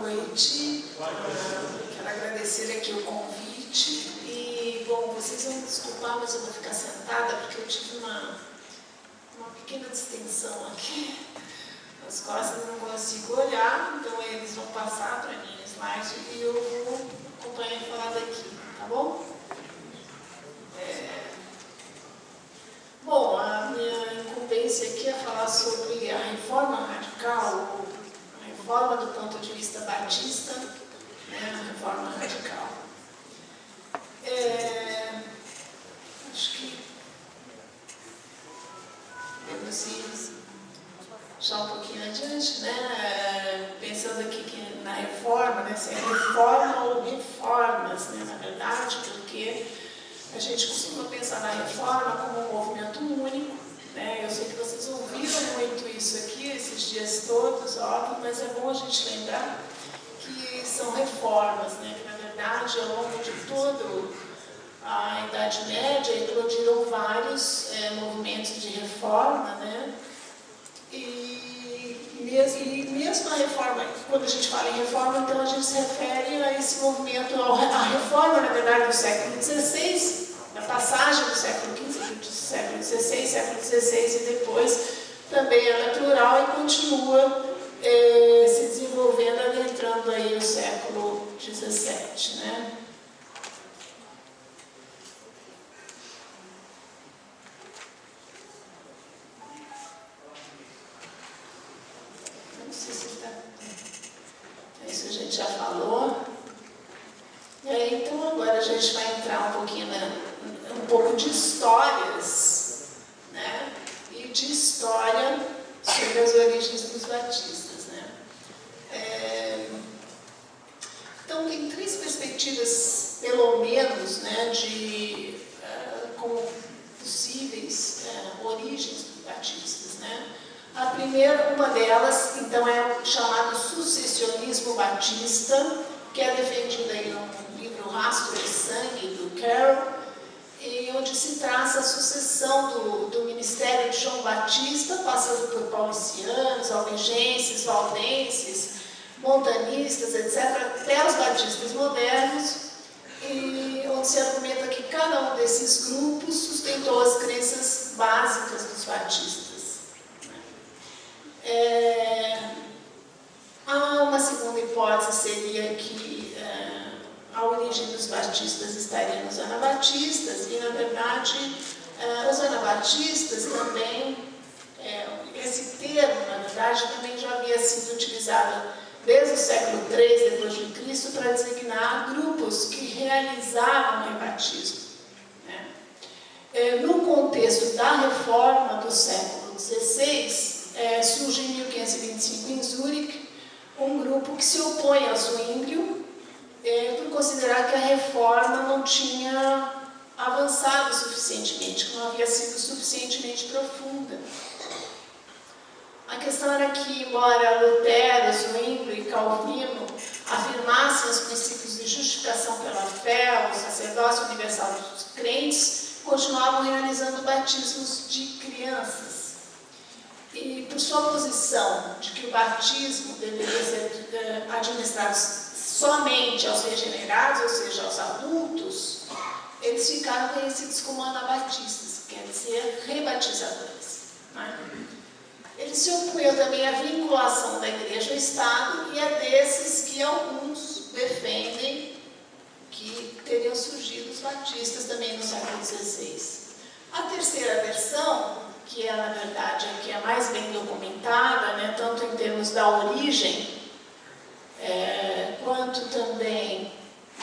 noite. Quero agradecer aqui o convite. E, bom, vocês vão me desculpar, mas eu vou ficar sentada porque eu tive uma pequena distensão aqui nas costas, eu não consigo olhar, então eles vão passar para mim o slide e eu vou acompanhar e falar daqui, tá bom? Bom, a minha incumbência aqui é falar sobre a reforma radical, a reforma do ponto de vista batista, né, a reforma radical. Acho que podemos ir já um pouquinho adiante, né, pensando aqui que na reforma, né, se é reforma ou reformas, né, na verdade, porque a gente costuma pensar na reforma como um movimento único, né? Eu sei que vocês ouviram muito isso aqui, esses dias todos, óbvio, mas é bom a gente lembrar que são reformas, né? Que na verdade, ao longo de toda a Idade Média, eclodiram vários movimentos de reforma, né? E mesmo a reforma, quando a gente fala em reforma, então a gente se refere a esse movimento, a reforma, na verdade, do século XVI, a passagem do século XV, do século XVI, século XVI e depois também é natural e continua se desenvolvendo, adentrando aí o século XVII, né? Isso a gente já falou. Então agora a gente vai entrar um pouquinho, um pouco de histórias, né? E de história sobre as origens dos batistas, né? Então tem três perspectivas, pelo menos, né, de como possíveis origens dos batistas, né? A primeira, uma delas, então, é o chamado sucessionismo batista, que é defendido aí no livro Rastro de Sangue, do Carroll, e onde se traça a sucessão do ministério de João Batista, passando por paulicianos, albigenses, valdenses, montanistas, etc., até os batistas modernos, e onde se argumenta que cada um desses grupos sustentou as crenças básicas dos batistas. Uma segunda hipótese seria que a origem dos batistas estaria nos anabatistas, e na verdade os anabatistas também, esse termo na verdade também já havia sido utilizado desde o século III depois de Cristo para designar grupos que realizavam o rebatismo, né? No contexto da reforma do século XVI, surge em 1525 em Zurique um grupo que se opõe ao Zwinglio por considerar que a reforma não tinha avançado suficientemente, que não havia sido suficientemente profunda. A questão era que, embora Lutero, Zwinglio e Calvino afirmassem os princípios de justificação pela fé, o sacerdócio universal dos crentes, continuavam realizando batismos de crianças. E por sua posição de que o batismo deveria ser administrado somente aos regenerados, ou seja, aos adultos, eles ficaram conhecidos como anabatistas, que quer dizer rebatizadores, né? Eles se opunham também à vinculação da igreja ao Estado, e é desses que alguns defendem que teriam surgido os batistas também no século XVI. A terceira versão, que é, na verdade, a que é mais bem documentada, né, tanto em termos da origem, quanto também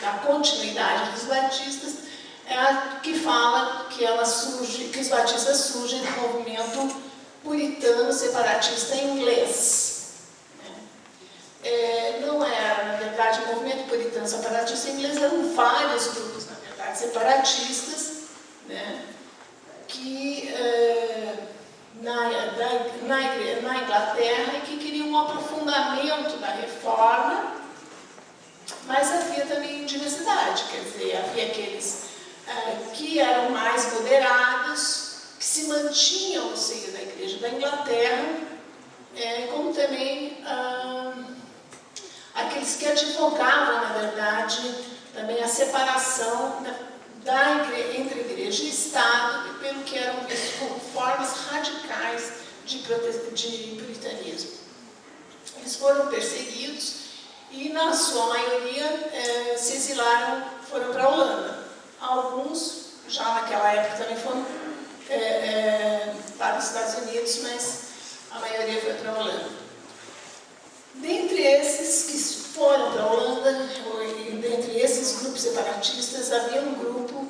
da continuidade dos batistas, é a que fala que os batistas surgem do movimento puritano separatista inglês. Não era, na verdade, o movimento puritano separatista inglês, eram vários grupos, na verdade, separatistas, né, que na Inglaterra, e que queriam um aprofundamento da reforma, mas havia também diversidade, quer dizer, havia aqueles que eram mais moderados, que se mantinham no seio da Igreja da Inglaterra, como também aqueles país que advogavam, na verdade, também a separação entre igreja e Estado, pelo que eram vistos como formas radicais de puritanismo. Eles foram perseguidos e, na sua maioria, se exilaram, foram para a Holanda. Alguns, já naquela época, também foram para os Estados Unidos, mas a maioria foi para a Holanda. Dentre esses que foram para a Holanda, dentre esses grupos separatistas, havia um grupo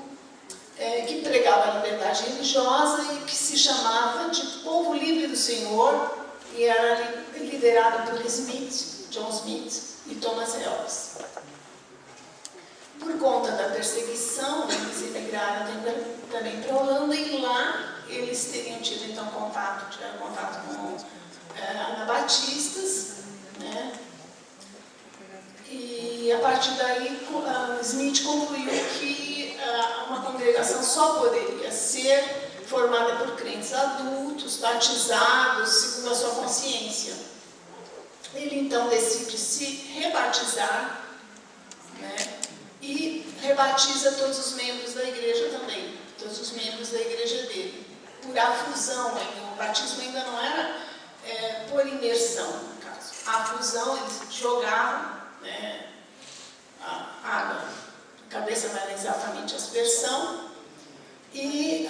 que pregava a liberdade religiosa e que se chamava de Povo Livre do Senhor, e era liderado por John Smith e Thomas Helps. Por conta da perseguição, eles emigraram também para a Holanda, e lá eles teriam tido então contato com anabatistas, né? E a partir daí Smith concluiu que uma congregação só poderia ser formada por crentes adultos, batizados, segundo a sua consciência. Ele então decide se rebatizar, né? E rebatiza todos os membros da igreja também, todos os membros da igreja dele, por afusão. O batismo ainda não era por imersão, no caso. A afusão, eles jogavam, né, a água, a cabeça não era exatamente aspersão. E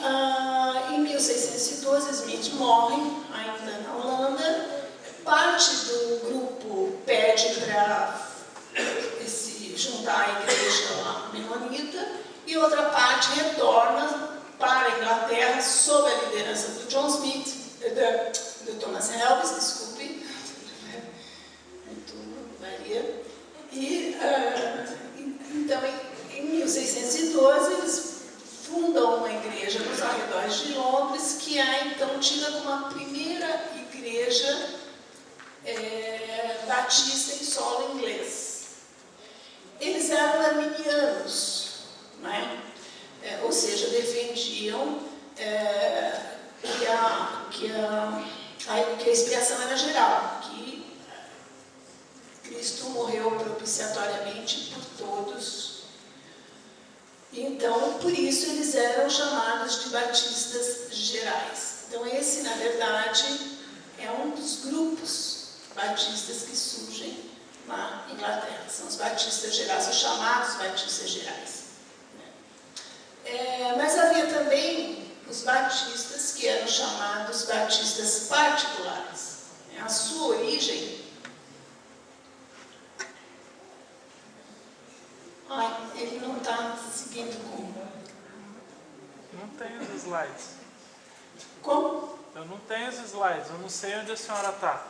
em 1612, Smith morre, ainda na Holanda. Parte do grupo pede para se juntar à igreja menonita, e outra parte retorna para a Inglaterra sob a liderança do John Smith, do Thomas Helps, desculpe, muito varia. E então, em 1612, eles fundam uma igreja nos arredores de Londres, que é então tida como a primeira igreja batista em solo inglês. Eles eram arminianos, né? Ou seja, defendiam que a expiação era geral, que Cristo morreu propiciatoriamente por todos. Então, por isso, eles eram chamados de batistas gerais. Então, esse, na verdade, é um dos grupos batistas que surgem na Inglaterra. São os batistas gerais, os chamados batistas gerais. Mas havia também os batistas que eram chamados batistas particulares. A sua origem... ele não está seguindo como? Não tem os slides. Como? Eu não tenho os slides, eu não sei onde a senhora está.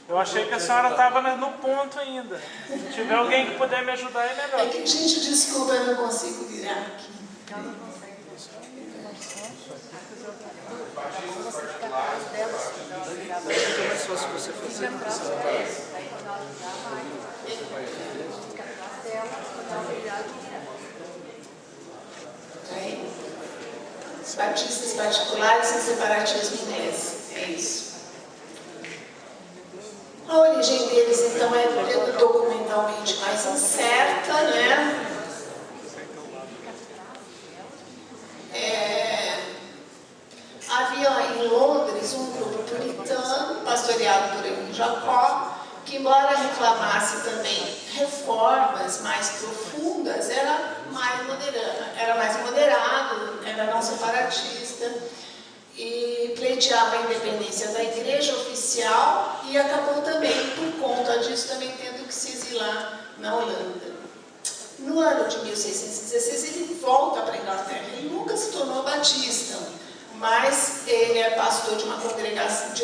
Eu achei que a senhora estava no ponto ainda. Se tiver alguém que puder me ajudar, é melhor. É que, gente, desculpa, eu não consigo virar aqui. Ela não consegue você fica atrás dela. É mais fácil você fazer. Fica atrás dela. Aí quando ela virar, vai. Fica atrás dela, quando ela virar, Os batistas particulares e separatismo inglês. É isso. A origem deles, então, é documentalmente mais incerta, né? Havia em Londres um grupo puritano, pastoreado por Henry Jacob, que, embora reclamasse também reformas mais profundas, era mais moderado, era não separatista, e pleiteava a independência da igreja oficial, e acabou também, por conta disso, também tendo que se exilar na Holanda. No ano de 1616, ele volta para a Inglaterra. Ele nunca se tornou batista, mas ele é pastor de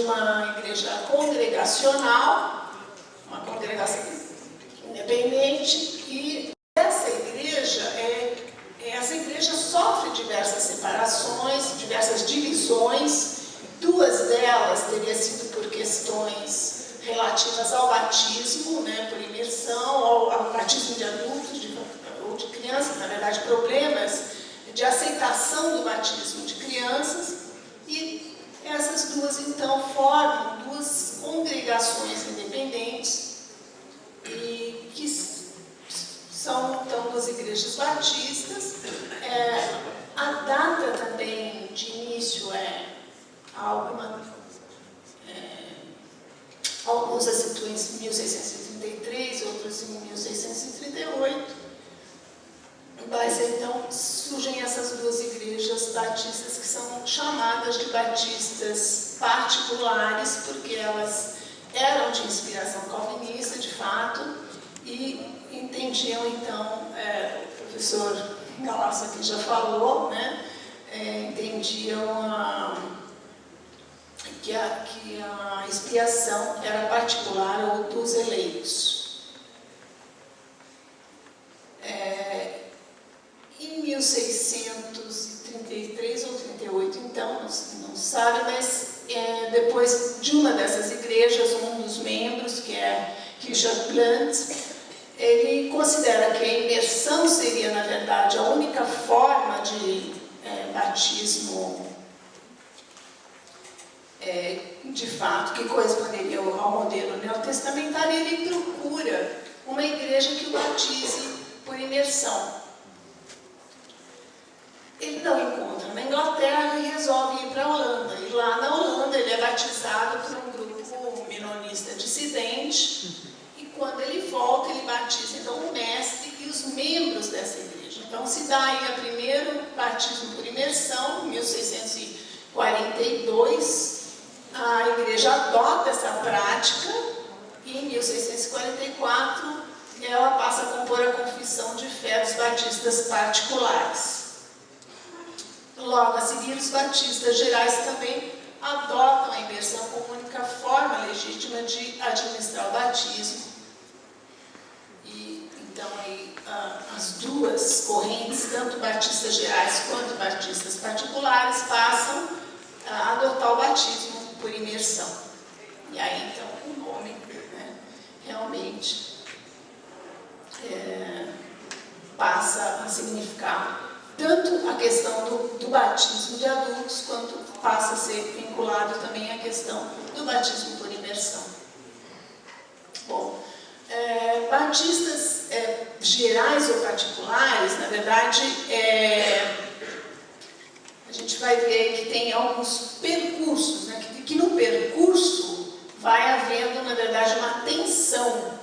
uma igreja congregacional, uma congregação independente, e essa igreja sofre diversas separações, diversas divisões. Duas delas teriam sido por questões relativas ao batismo, né, por imersão, ao batismo de adultos ou de crianças, na verdade, problemas de aceitação do batismo de crianças. E essas duas, então, formam duas congregações independentes e que em 1633, outros em 1638. Mas então surgem essas duas igrejas batistas que são chamadas de batistas particulares, porque elas eram de inspiração calvinista, de fato, e entendiam então, o professor Galasso aqui já falou, né, entendiam que a expiação era particular ou dos eleitos. Em 1633 ou 38, então, não sabe, mas depois de uma dessas igrejas, um dos membros, que é Richard Blunt, ele considera que a imersão seria, na verdade, a única forma de batismo de fato que corresponderia ao modelo neotestamentário, e ele procura uma igreja que o batize por imersão. Ele não encontra na Inglaterra e resolve ir para a Holanda. E lá na Holanda ele é batizado por um grupo menonista dissidente, e quando ele volta ele batiza então o mestre e os membros dessa igreja. Então se dá aí o primeiro batismo por imersão, em 1642, a igreja adota essa prática, e em 1644 ela passa a compor a confissão de fé dos batistas particulares. Logo a seguir, os batistas gerais também adotam a imersão como única forma legítima de administrar o batismo. E então aí as duas correntes, tanto batistas gerais quanto batistas particulares, passam a adotar o batismo por imersão. E aí então o nome, né, realmente passa a significar tanto a questão do batismo de adultos, quanto passa a ser vinculado também à questão do batismo por imersão. Bom, batistas gerais ou particulares, na verdade, a gente vai ver que tem alguns percursos, né, que no percurso vai havendo, na verdade, uma tensão,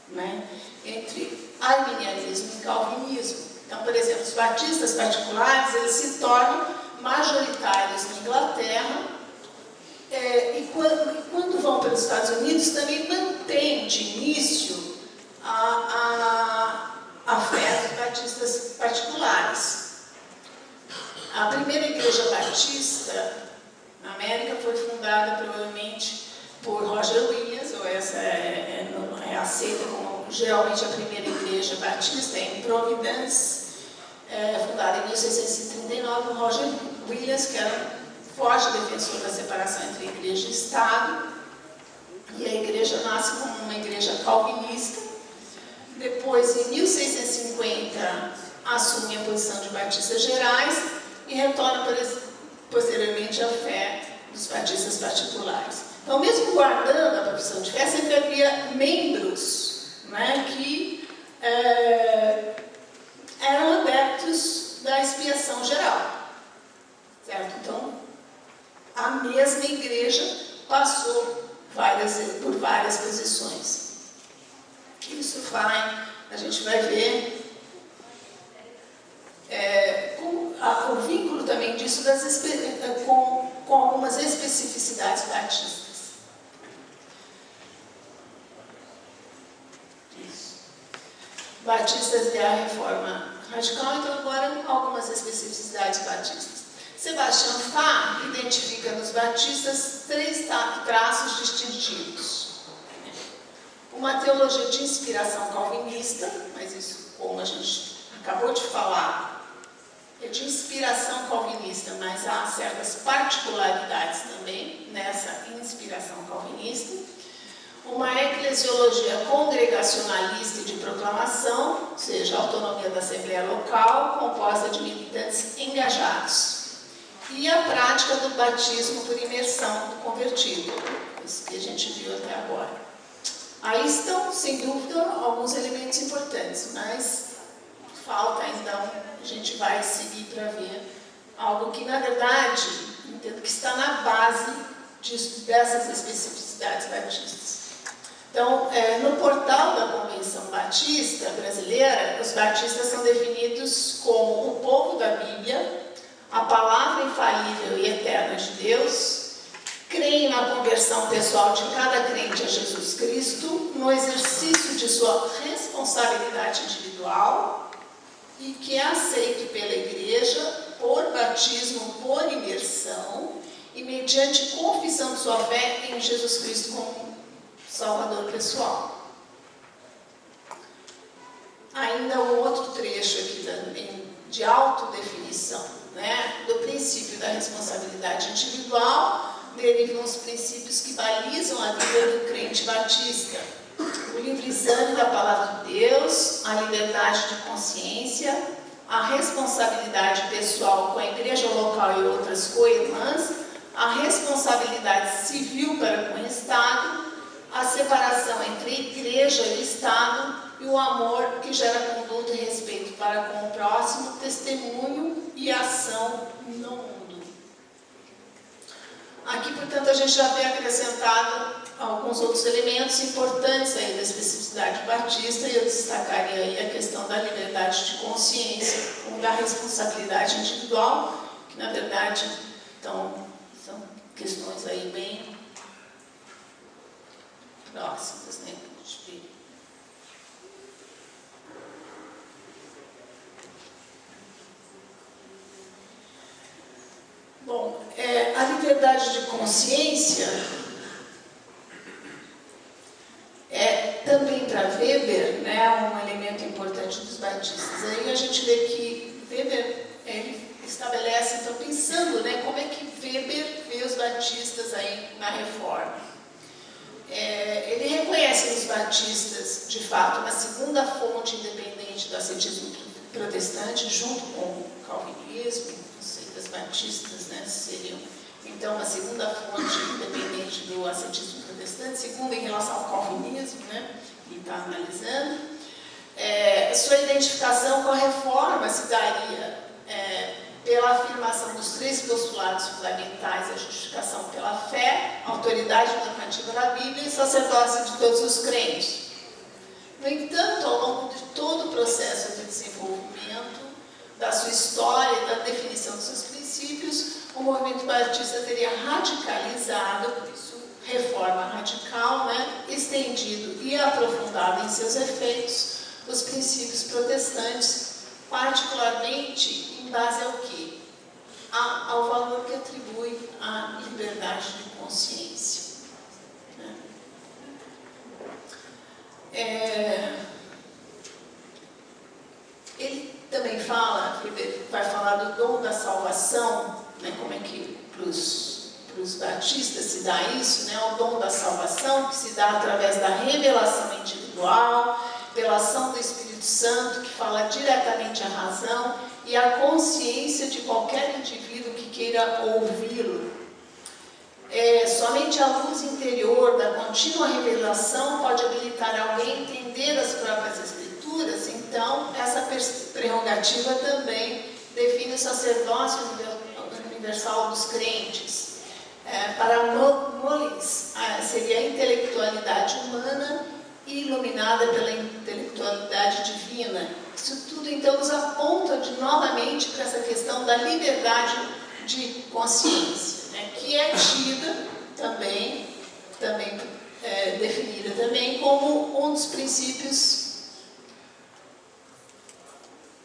né, entre arminianismo e calvinismo. Então, por exemplo, os batistas particulares, eles se tornam majoritários na Inglaterra, e quando vão para os Estados Unidos também mantém de início a fé dos batistas particulares. A primeira igreja batista na América foi fundada provavelmente por Roger Williams, ou essa é aceita como geralmente a primeira igreja batista, em Providence, fundada em 1639 por Roger Williams, que era um forte defensor da separação entre igreja e Estado. E a igreja nasce como uma igreja calvinista. Depois, em 1650, assume a posição de batistas gerais e retorna posteriormente à fé dos batistas particulares. Então, mesmo guardando a profissão de fé, sempre havia membros, né, que eram adeptos da expiação geral, certo? Então, a mesma igreja passou por várias posições. Isso a gente vai ver o vínculo também disso com algumas especificidades batistas. Batistas da Reforma Radical, então agora algumas especificidades batistas. Sebastião Fahy identifica nos batistas 3 traços distintivos. Uma teologia de inspiração calvinista, mas isso, como a gente acabou de falar, é de inspiração calvinista, mas há certas particularidades também nessa inspiração calvinista. Uma eclesiologia congregacionalista e de proclamação, ou seja, a autonomia da Assembleia Local, composta de militantes engajados. E a prática do batismo por imersão do convertido, isso que a gente viu até agora. Aí estão, sem dúvida, alguns elementos importantes, mas falta ainda, a gente vai seguir para ver algo que, na verdade, entendo que está na base dessas especificidades batistas. Então, no portal da Convenção Batista Brasileira, os batistas são definidos como o povo da Bíblia, a palavra infalível e eterna de Deus, creem na conversão pessoal de cada crente a Jesus Cristo, no exercício de sua responsabilidade individual e que é aceito pela Igreja por batismo por imersão e mediante confissão de sua fé em Jesus Cristo como Salvador pessoal. Ainda um outro trecho aqui também de autodefinição, né? Do princípio da responsabilidade individual derivam os princípios que balizam a vida do crente batista: o livre exame da palavra de Deus, a liberdade de consciência, a responsabilidade pessoal com a igreja local e outras co-irmãs, a responsabilidade civil para com o Estado, a separação entre igreja e Estado e o amor que gera conduta e respeito para com o próximo, testemunho e ação no mundo. Aqui, portanto, a gente já tem acrescentado alguns outros elementos importantes aí da especificidade batista, e eu destacaria aí a questão da liberdade de consciência, ou da responsabilidade individual, que na verdade então, são questões aí bem próximas, né? Bom, a liberdade de consciência é também para Weber, né, um elemento importante dos batistas. Aí a gente vê que Weber ele estabelece, então pensando, né, como é que Weber vê os batistas aí na Reforma. Ele reconhece os batistas, de fato, uma segunda fonte independente do ascetismo protestante, junto com o calvinismo, as seitas batistas, né, seriam, então, uma segunda fonte independente do ascetismo protestante, segunda em relação ao calvinismo, né, que está analisando. Sua identificação com a Reforma se daria pela afirmação dos três postulados fundamentais: a justificação pela fé, a autoridade normativa da Bíblia e sacerdócio de todos os crentes. No entanto, ao longo de todo o processo de desenvolvimento da sua história e da definição dos seus princípios, o movimento batista teria radicalizado, por isso, reforma radical, né, estendido e aprofundado em seus efeitos os princípios protestantes, particularmente em base ao quê? Ao valor que atribui à liberdade de consciência. Ele também fala, ele vai falar do dom da salvação, né, como é que para os batistas se dá isso, né, o dom da salvação que se dá através da revelação individual, pela ação do Espírito Santo, que fala diretamente à razão e à consciência de qualquer indivíduo que queira ouvi-lo. Somente a luz interior da contínua revelação pode habilitar alguém a entender as próprias Escrituras. Então, essa prerrogativa também define o sacerdócio universal dos crentes. Para Mullins, seria a intelectualidade humana iluminada pela intelectualidade divina. Isso tudo, então, nos aponta novamente para essa questão da liberdade de consciência, né, que é tida também definida também como um dos princípios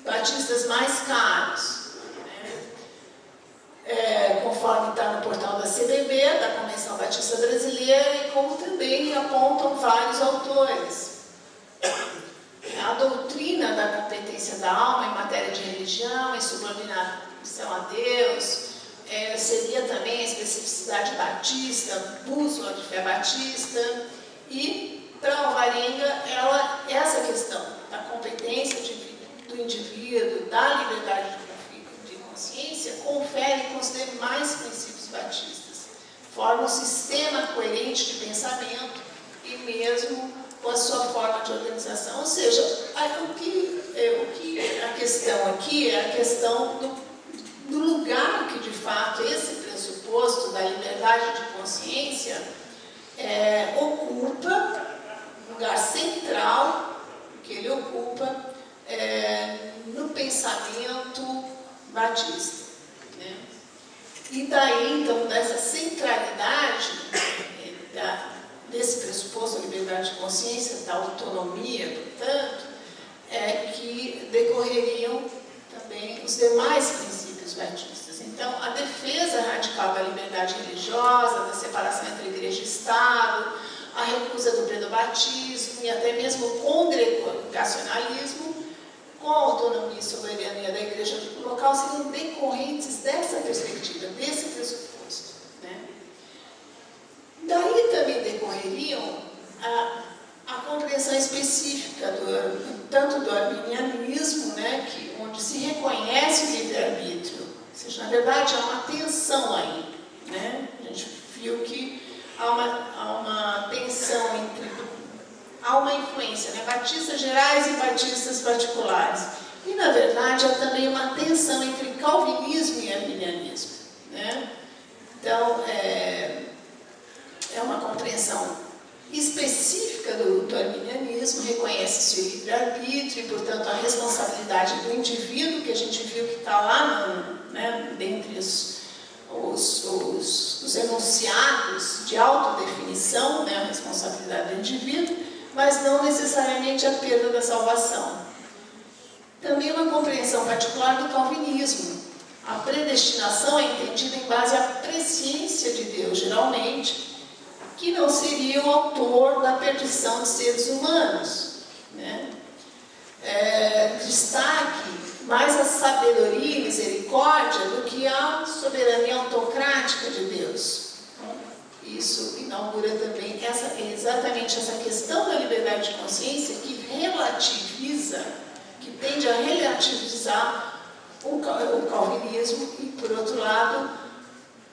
batistas mais caros, né? Conforme está no portal da CBB, da Convenção Batista Brasileira, e como também apontam vários autores. A doutrina da competência da alma em matéria de religião e subordinação a Deus seria também a especificidade batista, bússola de fé batista, e para Alvarenga, essa questão da competência do indivíduo, da liberdade de consciência, confere com os demais princípios batistas, forma um sistema coerente de pensamento e mesmo com a sua forma de organização. Ou seja, a questão aqui é a questão do lugar que, de fato, esse pressuposto da liberdade de consciência ocupa lugar central que ele ocupa no pensamento batista, né? E daí, então, dessa centralidade desse pressuposto da liberdade de consciência, da autonomia, portanto, que decorreriam também os demais princípios batistas. Então, a defesa radical da liberdade religiosa, da separação entre igreja e Estado, a recusa do pedobatismo e até mesmo o congregacionalismo, com a autonomia e soberania da igreja local, seriam decorrentes dessa perspectiva, desse pressuposto, né? Daí também decorreriam a compreensão específica tanto do arminianismo, né, onde se reconhece o livre-arbítrio, ou seja, na verdade há uma tensão aí, né? A gente viu que há uma tensão há uma influência, né? Batistas gerais e batistas particulares. E, na verdade, há também uma tensão entre calvinismo e arminianismo, né? Então, é uma compreensão específica do arminianismo, reconhece-se o livre-arbítrio e, portanto, a responsabilidade do indivíduo, que a gente viu que está lá, né, dentre os enunciados de autodefinição, né, a responsabilidade do indivíduo, mas não necessariamente a perda da salvação. Também uma compreensão particular do calvinismo. A predestinação é entendida em base à presciência de Deus, geralmente, que não seria o autor da perdição de seres humanos, né? Destaque mais a sabedoria e misericórdia do que a soberania autocrática de Deus. Isso inaugura também exatamente essa questão da liberdade de consciência que relativiza, que tende a relativizar o calvinismo e, por outro lado,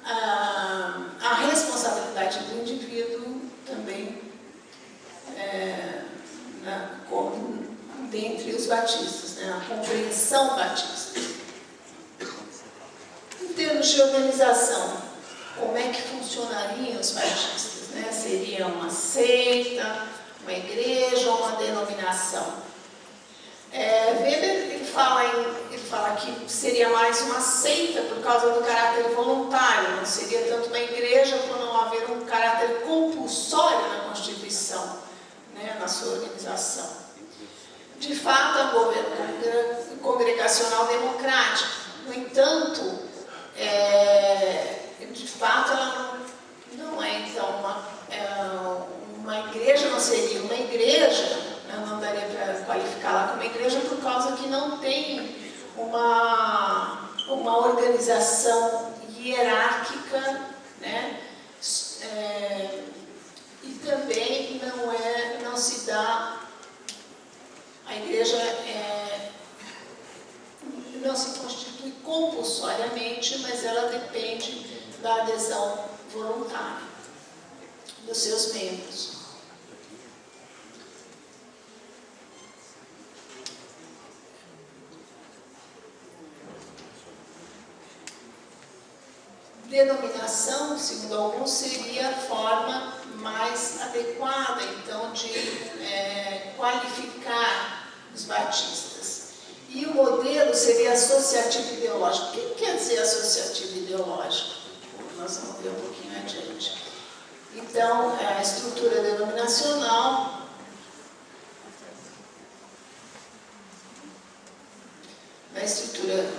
a responsabilidade do indivíduo também dentre os batistas, né, a compreensão batista. Em termos de organização, como é que funcionariam os batistas, né? Seria uma seita, uma igreja ou uma denominação? Weber ele fala que seria mais uma seita por causa do caráter voluntário, não seria tanto uma igreja por não haver um caráter compulsório na Constituição, né, na sua organização. De fato, a congregacional democrática, no entanto, de fato, ela não é, então, uma igreja, não seria uma igreja, não daria para qualificá-la como igreja por causa que não tem uma organização hierárquica, né? E também não se dá, a igreja não se constitui compulsoriamente, mas ela depende da adesão voluntária dos seus membros. Denominação, segundo alguns, seria a forma mais adequada, então, de qualificar os batistas. E o modelo seria associativo ideológico. O que quer dizer associativo ideológico? Nós vamos ver um pouquinho adiante. Então, a estrutura denominacional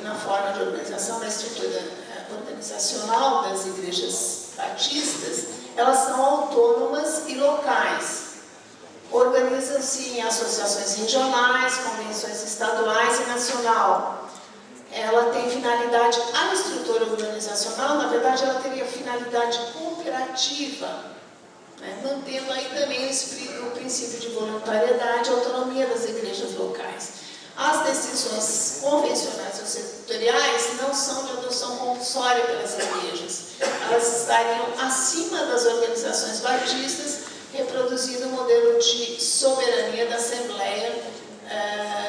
na forma de organização, na estrutura organizacional das igrejas batistas, elas são autônomas e locais. Organizam-se em associações regionais, convenções estaduais e nacional. Ela tem finalidade, a estrutura organizacional, na verdade, ela teria finalidade cooperativa, né, mantendo aí também o princípio de voluntariedade e autonomia das igrejas locais. As decisões convencionais ou setoriais não são de adoção compulsória pelas igrejas. Elas estariam acima das organizações batistas, reproduzindo o modelo de soberania da Assembleia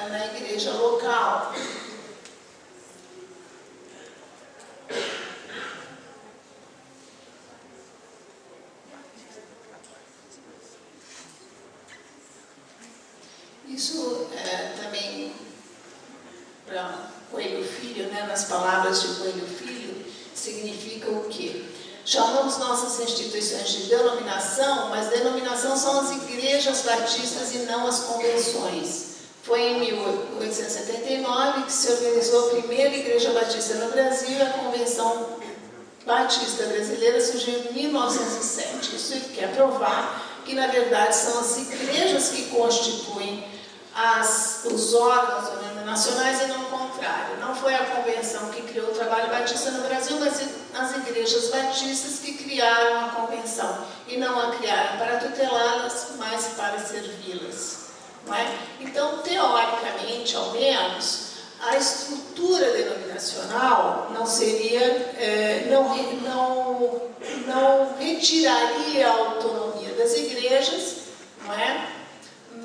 na igreja local. Isso também, para Coelho Filho, né, nas palavras de Coelho Filho, significa o quê? Chamamos nossas instituições de denominação, mas denominação são as igrejas batistas e não as convenções. Foi em 1879 que se organizou a primeira igreja batista no Brasil e a Convenção Batista Brasileira surgiu em 1907. Isso quer provar que, na verdade, são as igrejas que constituem os órgãos denominacionais e não o contrário. Não foi a convenção que criou o trabalho batista no Brasil, mas as igrejas batistas que criaram a convenção. E não a criaram para tutelá-las, mas para servi-las. Não é? Então, teoricamente, ao menos, a estrutura denominacional não seria, não retiraria a autonomia das igrejas, não é?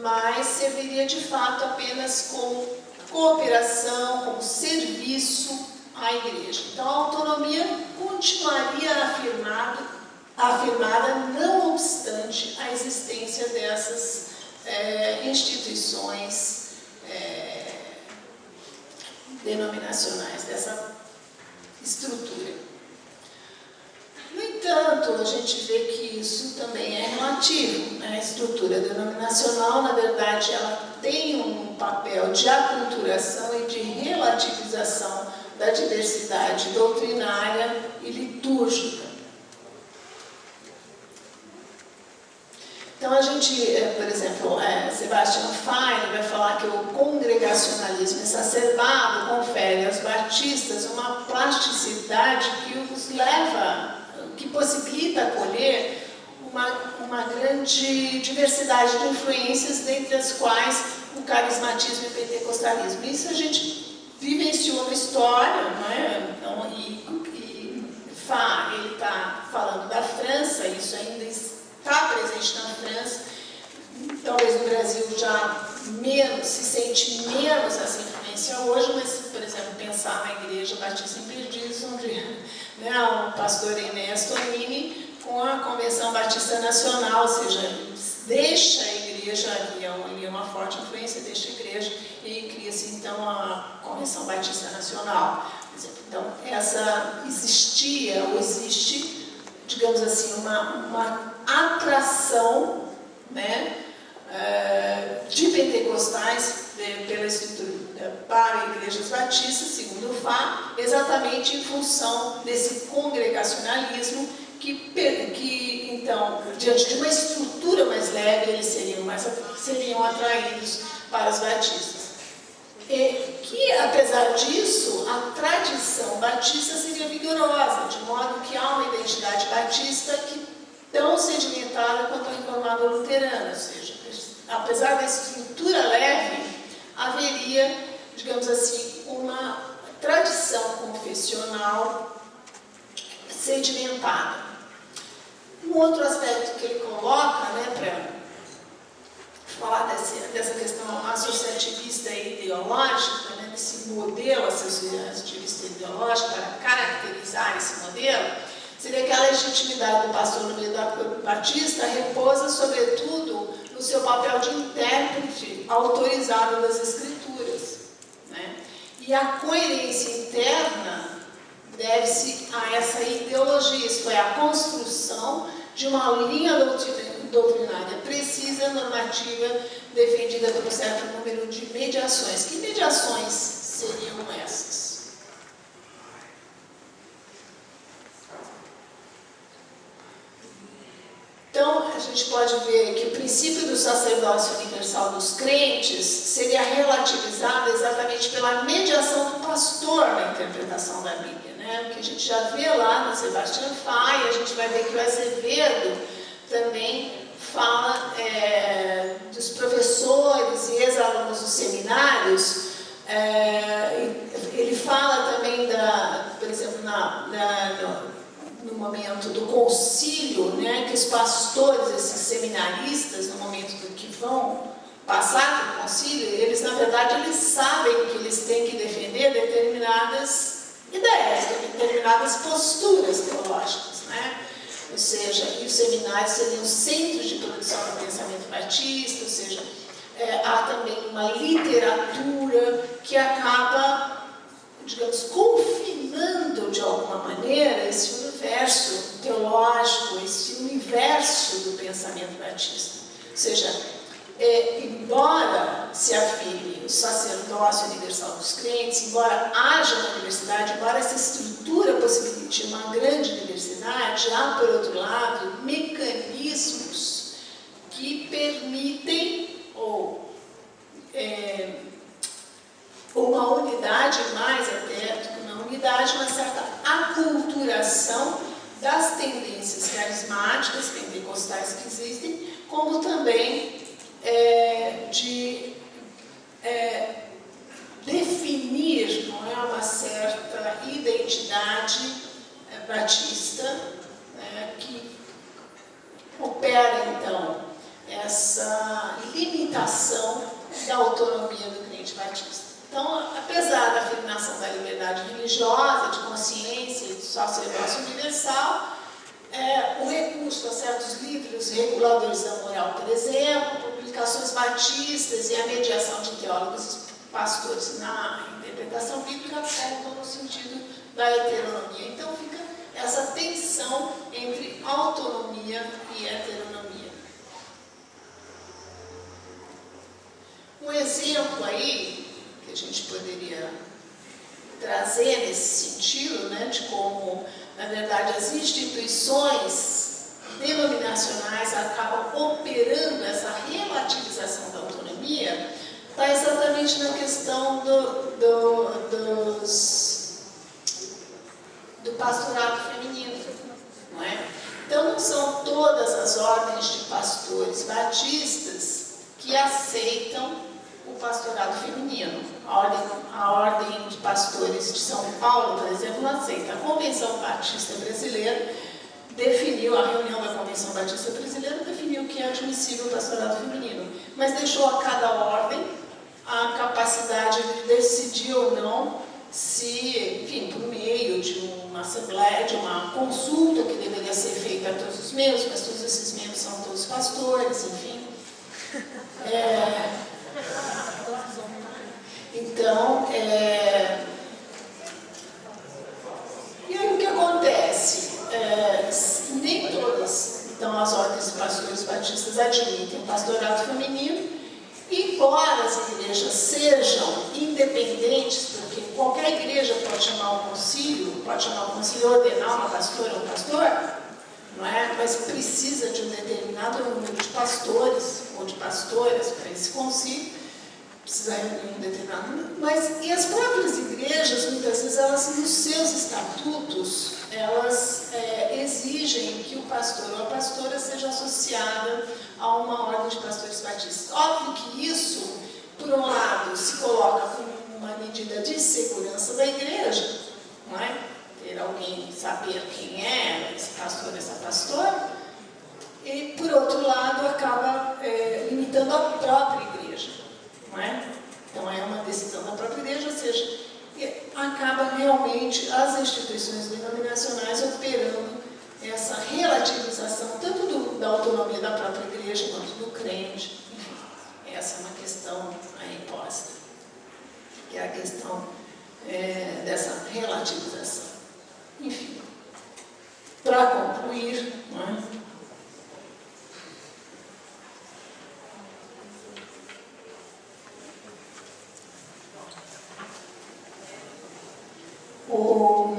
Mas serviria de fato apenas como cooperação, como serviço à igreja. Então a autonomia continuaria afirmada, não obstante a existência dessas instituições denominacionais, dessa estrutura. No entanto, a gente vê que isso também é relativo. A estrutura denominacional, na verdade, ela tem um papel de aculturação e de relativização da diversidade doutrinária e litúrgica. Então, a gente, por exemplo, Sebastian Fine vai falar que o congregacionalismo exacerbado confere aos batistas uma plasticidade que os leva, que possibilita acolher uma grande diversidade de influências, dentre as quais o carismatismo e o pentecostalismo. Isso a gente vivenciou na história, não é? Então, ele está falando da França, isso ainda está presente na França, talvez no Brasil já se sente menos essa influência hoje, mas, por exemplo, pensar na Igreja Batista em Perdizes, onde o pastor Ernesto Tonini, com a Convenção Batista Nacional, ou seja, deixa a igreja, havia uma forte influência, deixa a igreja e cria-se então a Convenção Batista Nacional. Por exemplo, então, essa existia ou existe, digamos assim, uma atração, né, de pentecostais pela estrutura para igrejas batistas, segundo o Fá, exatamente em função desse congregacionalismo que então, diante de uma estrutura mais leve, eles seriam atraídos para os batistas. E que, apesar disso, a tradição batista seria vigorosa, de modo que há uma identidade batista que tão sedimentada quanto a reformada luterana, ou seja, apesar da estrutura leve, haveria, digamos assim, uma tradição confessional sedimentada. Um outro aspecto que ele coloca, né, para falar dessa questão associativista e ideológica, né, desse modelo associativista e ideológico, para caracterizar esse modelo, seria que a legitimidade do pastor no meio da batista repousa, sobretudo, no seu papel de intérprete autorizado das Escrituras, né? E a coerência interna deve-se a essa ideologia, isto é, a construção de uma linha doutrinária precisa, normativa, defendida por um certo número de mediações. Que mediações seriam essas? Então, a gente pode ver que o princípio do sacerdócio universal dos crentes seria relativizado exatamente pela mediação do pastor na interpretação da Bíblia, né? O que a gente já vê lá no Sebastian Fay, a gente vai ver que o Azevedo também fala dos professores e ex-alunos dos seminários. Ele fala também, por exemplo, no momento do concílio, né, que os pastores, esses seminaristas, no momento do que vão passar pelo concílio, eles, na verdade, eles sabem que eles têm que defender determinadas ideias, determinadas posturas teológicas, né? Ou seja, e os seminários seriam centros de produção do pensamento batista, ou seja, a há também uma literatura que acaba, digamos, confinando de alguma maneira esse universo teológico, esse universo do pensamento batista. Ou seja, embora se afirme o sacerdócio universal dos crentes, embora haja uma diversidade, embora essa estrutura possibilite uma grande diversidade, há, por outro lado, mecanismos que permitem uma unidade, mais até do que uma unidade, uma certa aculturação das tendências carismáticas, pentecostais que existem, como também de definir, não é, uma certa identidade batista, que opera, então, essa limitação da autonomia do crente batista. Então, apesar da afirmação da liberdade religiosa, de consciência e do sacerdócio universal, o recurso a certos livros reguladores da moral, por exemplo, publicações batistas e a mediação de teólogos e pastores na interpretação bíblica contam no sentido da heteronomia. Então, fica essa tensão entre autonomia e heteronomia. Um exemplo aí que a gente poderia trazer nesse sentido, né, de como, na verdade, as instituições denominacionais acabam operando essa relativização da autonomia, está exatamente na questão do pastorado feminino, não é? Então, não são todas as ordens de pastores batistas que aceitam o pastorado feminino. A ordem de pastores de São Paulo, por exemplo, não aceita. A Convenção Batista Brasileira definiu, a reunião da Convenção Batista Brasileira definiu que é admissível o pastorado feminino, mas deixou a cada ordem a capacidade de decidir ou não se, enfim, por meio de uma assembleia, de uma consulta que deveria ser feita a todos os membros, mas todos esses membros são todos pastores, enfim. Então, e aí o que acontece? Nem todas, então, as ordens de pastores batistas admitem o pastorado feminino, embora as igrejas sejam independentes, porque qualquer igreja pode chamar o concílio e ordenar uma pastora ou um pastor, não é? Mas precisa de um determinado número de pastores ou de pastoras para esse concílio, precisa reunir um determinado número, mas e as próprias igrejas, muitas vezes, elas, nos seus estatutos, elas exigem que o pastor ou a pastora seja associada a uma ordem de pastores batistas. Óbvio que isso, por um lado, se coloca como uma medida de segurança da igreja, não é? Ter alguém saber quem é esse pastor, essa pastora, e, por outro lado, acaba limitando a própria igreja, não é? Então, é uma decisão da própria igreja, ou seja, acaba realmente as instituições denominacionais operando essa relativização tanto da autonomia da própria igreja quanto do crente. Enfim, essa é uma questão aí posta, que é a questão dessa relativização. Enfim, para concluir, não é? O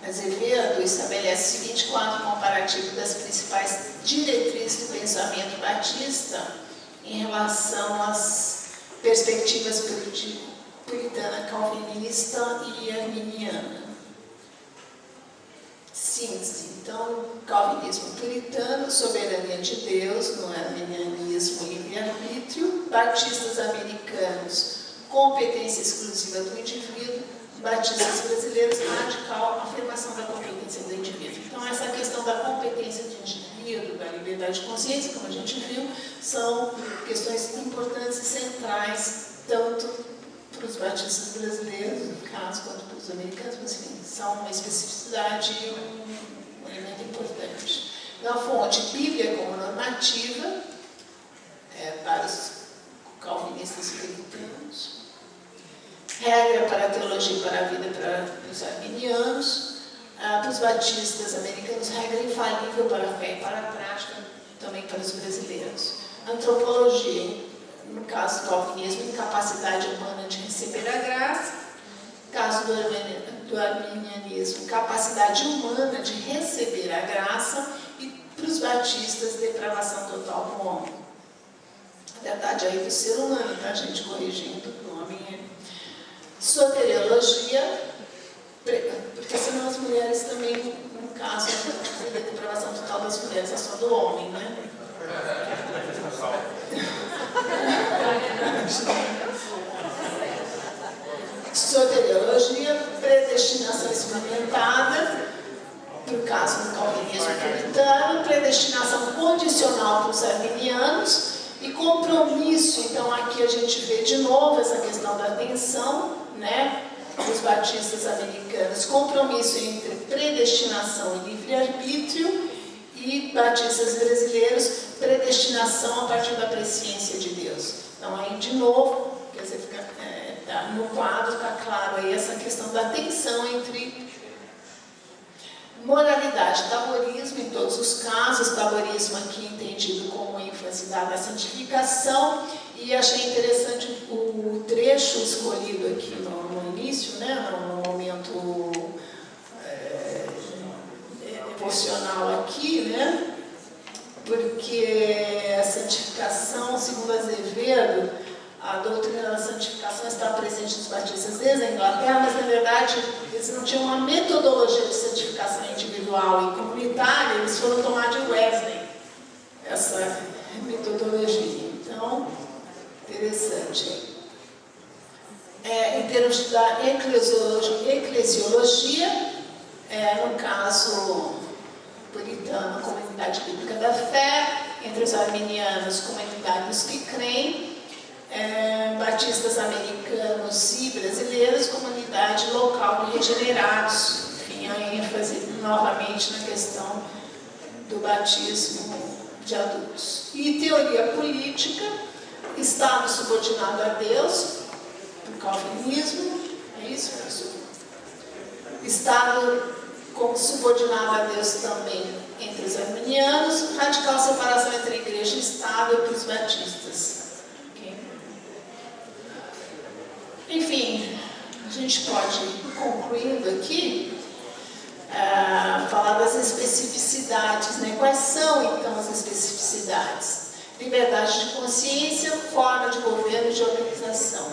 Azevedo estabelece o seguinte quadro comparativo das principais diretrizes do pensamento batista em relação às perspectivas puritana, calvinista e arminiana. Síntese. Então, calvinismo puritano, soberania de Deus, no arminianismo, livre-arbítrio. Batistas americanos, competência exclusiva do indivíduo. Batistas brasileiros, radical, afirmação da competência do indivíduo. Então, essa questão da competência do indivíduo, da liberdade de consciência, como a gente viu, são questões importantes e centrais, tanto para os batistas brasileiros, no caso, quanto para os americanos, mas, enfim, são uma especificidade e um elemento importante. Na fonte, Bíblia como normativa, para a teologia e para a vida para os arminianos, para os batistas americanos, regra infalível para a fé e para a prática, também para os brasileiros. Antropologia, no caso do calvinismo, incapacidade humana de receber a graça. No caso do arminianismo, capacidade humana de receber a graça. E para os batistas, depravação total do homem. A verdade aí do ser humano, tá, gente? Corrigindo o homem. Soteriologia, porque senão as mulheres também, no caso da depravação total das mulheres, é só do homem, né? Soteriologia, predestinação experimentada, no caso do calvinismo puritano, predestinação condicional para os arminianos e compromisso. Então aqui a gente vê de novo essa questão da atenção, né? Os batistas americanos, compromisso entre predestinação e livre-arbítrio, e batistas brasileiros, predestinação a partir da presciência de Deus. Então aí de novo, quer dizer, fica, no quadro está claro aí essa questão da tensão entre moralidade, taborismo em todos os casos, taborismo aqui entendido como ênfase dada à santificação, e achei interessante o trecho escolhido aqui no início, né, no momento devocional aqui, né, porque a santificação, segundo Azevedo, a doutrina da santificação está presente nos batistas desde a Inglaterra, mas na verdade eles não tinham uma metodologia de santificação individual e comunitária, eles foram tomar de Wesley essa metodologia. Então, interessante. Em termos da eclesiologia, no caso puritano, comunidade bíblica da fé, entre os arminianos, comunidade dos que creem, batistas americanos e brasileiros, comunidade local de regenerados. Enfim, a ênfase novamente na questão do batismo de adultos. E teoria política, Estado subordinado a Deus, o calvinismo, é isso, professor? Estado como subordinado a Deus também entre os arminianos, radical separação entre igreja e Estado para os batistas. Okay? Enfim, a gente pode ir concluindo aqui, falar das especificidades, né? Quais são então as especificidades? Liberdade de consciência, forma de governo e de organização.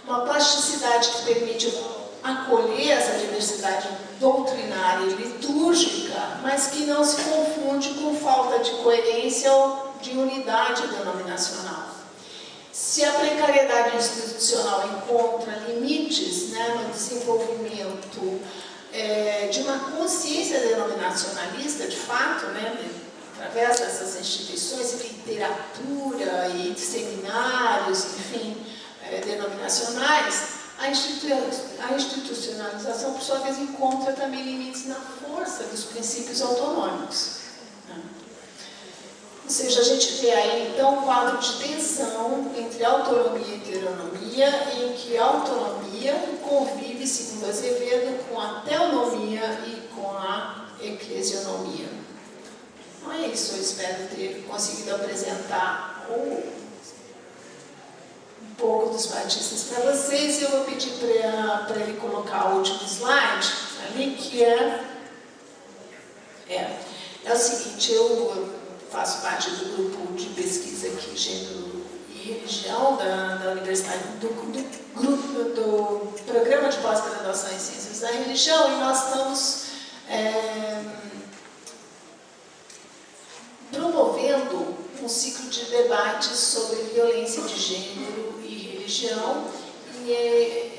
Uma plasticidade que permite acolher essa diversidade doutrinária e litúrgica, mas que não se confunde com falta de coerência ou de unidade denominacional. Se a precariedade institucional encontra limites, né, no desenvolvimento de uma consciência denominacionalista, de fato, né, através dessas instituições, literatura e seminários, enfim, denominacionais, a institucionalização, por sua vez, encontra também limites na força dos princípios autonômicos. Ou seja, a gente vê aí, então, um quadro de tensão entre autonomia e heteronomia, em que a autonomia convive, segundo Azevedo, com a teonomia e com a eclesionomia. Então é isso, eu espero ter conseguido apresentar um pouco dos batistas para vocês. Eu vou pedir para ele colocar o último slide ali, que é o seguinte: eu faço parte do grupo de pesquisa aqui, Gênero e Religião, da Universidade, do Programa de Pós-Graduação em Ciências da Religião, e nós estamos promovendo um ciclo de debates sobre violência de gênero e religião. E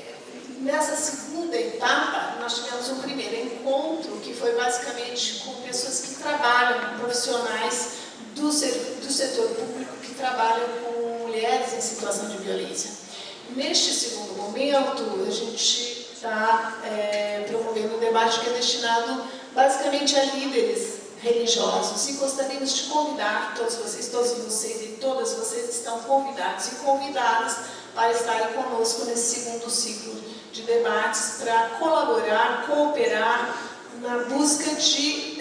nessa segunda etapa, nós tivemos um primeiro encontro, que foi basicamente com pessoas que trabalham, com profissionais do setor público que trabalham com mulheres em situação de violência. Neste segundo momento, a gente está promovendo um debate que é destinado basicamente a líderes religiosos, e gostaríamos de convidar todos vocês e todas vocês estão convidados e convidadas para estarem conosco nesse segundo ciclo de debates para colaborar, cooperar na busca de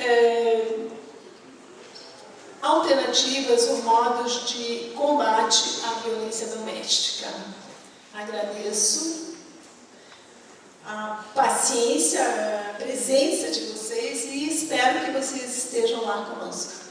alternativas ou modos de combate à violência doméstica. Agradeço a paciência, a presença de vocês e espero que vocês estejam lá conosco.